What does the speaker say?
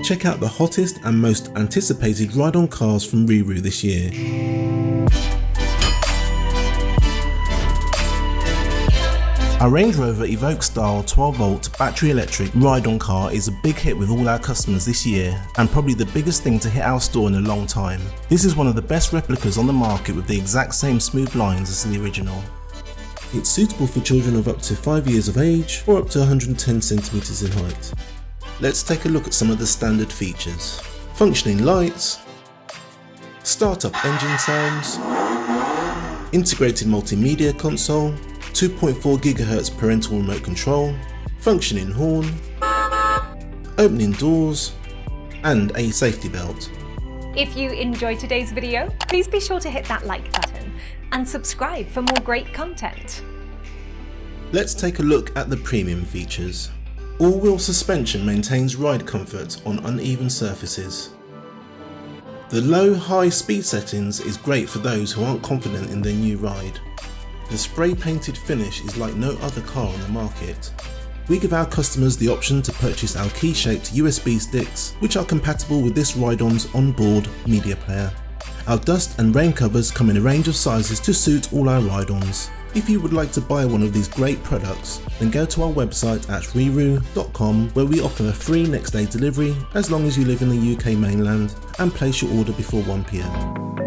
check out the hottest and most anticipated ride-on cars from RiiRoo this year. Our Range Rover Evoque Style 12-volt battery electric ride-on car is a big hit with all our customers this year, and probably the biggest thing to hit our store in a long time. This is one of the best replicas on the market with the exact same smooth lines as the original. It's suitable for children of up to 5 years of age or up to 110 centimeters in height. Let's take a look at some of the standard features. Functioning lights, start-up engine sounds, integrated multimedia console, 2.4 GHz parental remote control, functioning horn, opening doors, and a safety belt. If you enjoyed today's video, please be sure to hit that like button and subscribe for more great content. Let's take a look at the premium features. All-wheel suspension maintains ride comfort on uneven surfaces. The low-high speed settings is great for those who aren't confident in their new ride. The spray-painted finish is like no other car on the market. We give our customers the option to purchase our key-shaped USB sticks, which are compatible with this ride-on's onboard media player. Our dust and rain covers come in a range of sizes to suit all our ride-ons. If you would like to buy one of these great products, then go to our website at RiiRoo.com, where we offer a free next day delivery as long as you live in the UK mainland and place your order before 1 PM.